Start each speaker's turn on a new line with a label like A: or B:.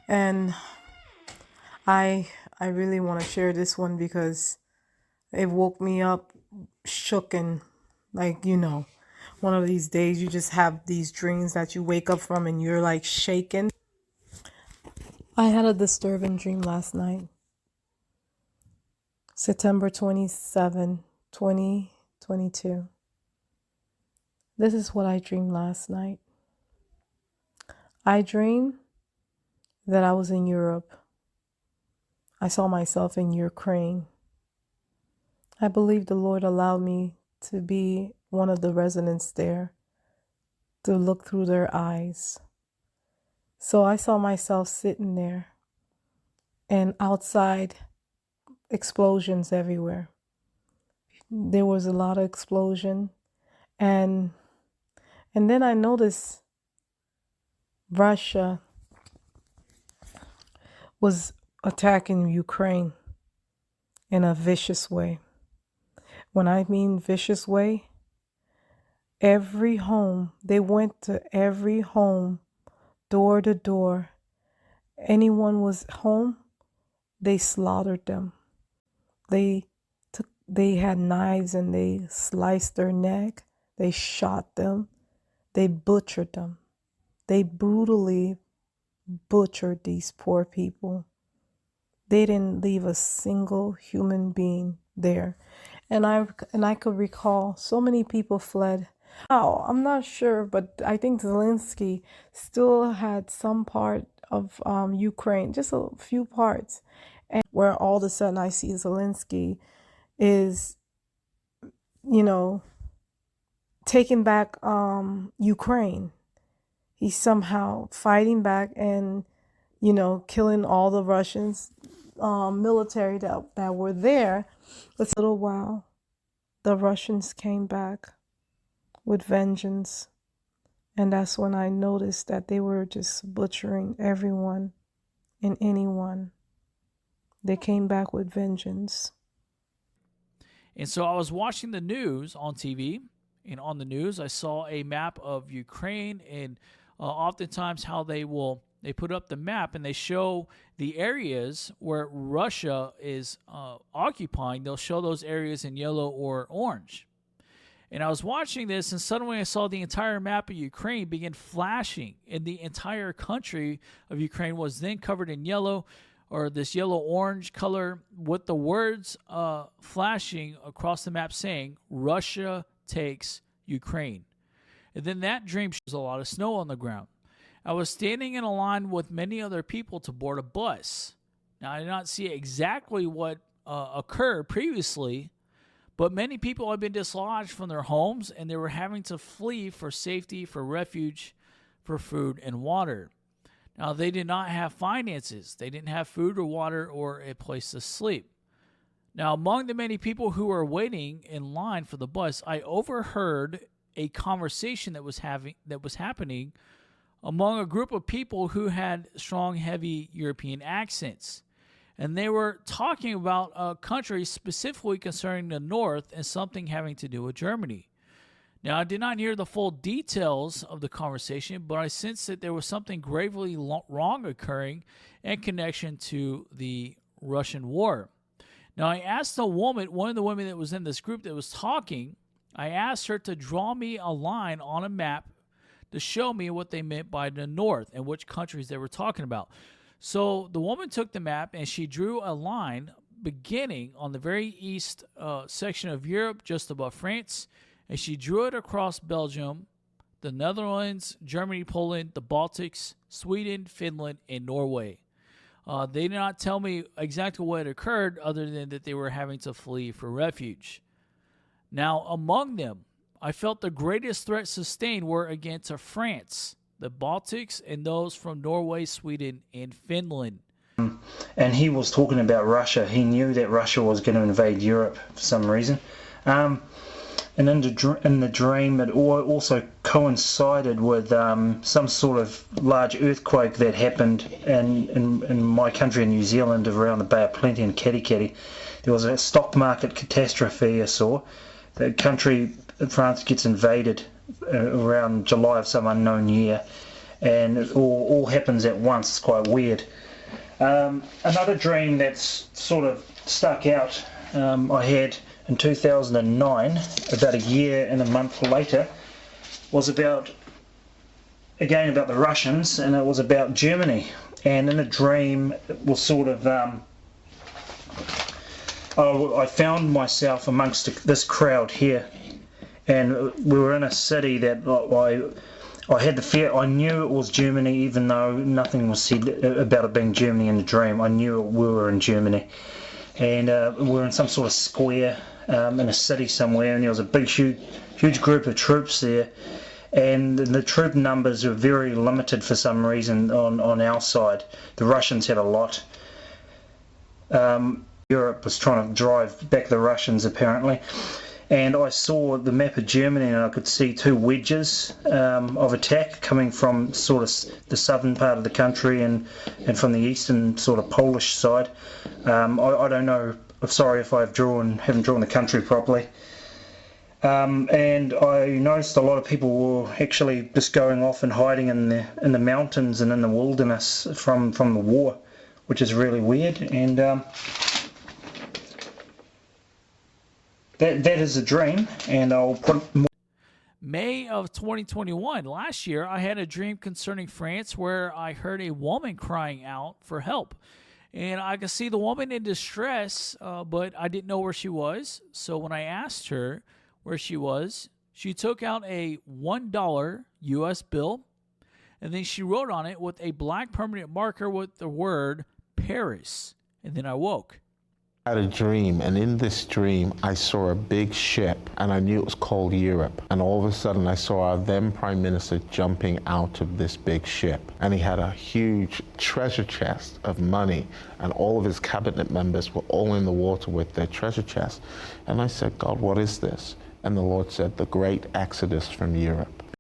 A: And I really want to share this one because it woke me up shook and like, one of these days you just have these dreams that you wake up from and you're like shaken. I had a disturbing dream last night, September 27, 2022. This is what I dreamed last night. I dreamed that I was in Europe. I saw myself in Ukraine. I believe the Lord allowed me to be one of the residents there, to look through their eyes. So I saw myself sitting there, and outside, explosions everywhere. There was a lot of explosion, and then I noticed Russia was attacking Ukraine in a vicious way. When I mean vicious way, every home, they went to every home, door to door. Anyone was home, they slaughtered them. They had knives and they sliced their neck. They shot them. They butchered them. They brutally butchered these poor people. They didn't leave a single human being there. And I could recall so many people fled. How? I'm not sure, but I think Zelensky still had some part of Ukraine, just a few parts, and where all of a sudden I see Zelensky is, taking back Ukraine. He's somehow fighting back and, killing all the Russians military that were there. But a little while, the Russians came back with vengeance. And that's when I noticed that they were just butchering everyone and anyone. They came back with vengeance.
B: And so I was watching the news on TV, and on the news I saw a map of Ukraine, and oftentimes how they put up the map and they show the areas where Russia is occupying. They'll show those areas in yellow or orange. And I was watching this, and suddenly I saw the entire map of Ukraine begin flashing, and the entire country of Ukraine was then covered in yellow, or this yellow-orange color, with the words flashing across the map saying, Russia takes Ukraine. And then that dream shows a lot of snow on the ground. I was standing in a line with many other people to board a bus. Now, I did not see exactly what occurred previously, but many people had been dislodged from their homes, and they were having to flee for safety, for refuge, for food and water. Now, they did not have finances. They didn't have food or water or a place to sleep. Now, among the many people who were waiting in line for the bus, I overheard a conversation that was happening among a group of people who had strong, heavy European accents. And they were talking about a country specifically concerning the North and something having to do with Germany. Now, I did not hear the full details of the conversation, but I sensed that there was something gravely wrong occurring in connection to the Russian war. Now, I asked one of the women that was in this group that was talking, I asked her to draw me a line on a map to show me what they meant by the North and which countries they were talking about. So the woman took the map and she drew a line beginning on the very east section of Europe, just above France, and she drew it across Belgium, the Netherlands, Germany, Poland, the Baltics, Sweden, Finland, and Norway. They did not tell me exactly what occurred other than that they were having to flee for refuge. Now, among them, I felt the greatest threat sustained were again to France, the Baltics, and those from Norway, Sweden, and Finland.
C: And he was talking about Russia. He knew that Russia was going to invade Europe for some reason. And in the dream, it also coincided with some sort of large earthquake that happened in my country, in New Zealand, around the Bay of Plenty and Katikati. There was a stock market catastrophe, I saw. The country, France, gets invaded around July of some unknown year. and it all happens at once. It's quite weird. Another dream that's sort of stuck out, I had in 2009, about a year and a month later, was about the Russians, and it was about Germany. And in a dream, it was sort of, I found myself amongst this crowd here, and we were in a city that I had the fear. I knew it was Germany, even though nothing was said about it being Germany in the dream. I knew we were in Germany, and we were in some sort of square in a city somewhere, and there was a big, huge group of troops there, and the troop numbers were very limited for some reason on our side. The Russians had a lot. Europe was trying to drive back the Russians apparently. And I saw the map of Germany, and I could see two wedges of attack coming from sort of the southern part of the country and from the eastern sort of Polish side. I don't know. I'm sorry if haven't drawn the country properly. And I noticed a lot of people were actually just going off and hiding in the mountains and in the wilderness from the war, which is really weird. And that is a dream, and I'll put more.
B: May of 2021, last year, I had a dream concerning France where I heard a woman crying out for help. And I could see the woman in distress, but I didn't know where she was. So when I asked her where she was, she took out a $1 US bill, and then she wrote on it with a black permanent marker with the word Paris. And then I woke.
D: I had a dream, and in this dream I saw a big ship, and I knew it was called Europe. And all of a sudden I saw our then Prime Minister jumping out of this big ship, and he had a huge treasure chest of money, and all of his cabinet members were all in the water with their treasure chest. And I said, God, what is this? And the Lord said, the great exodus from Europe.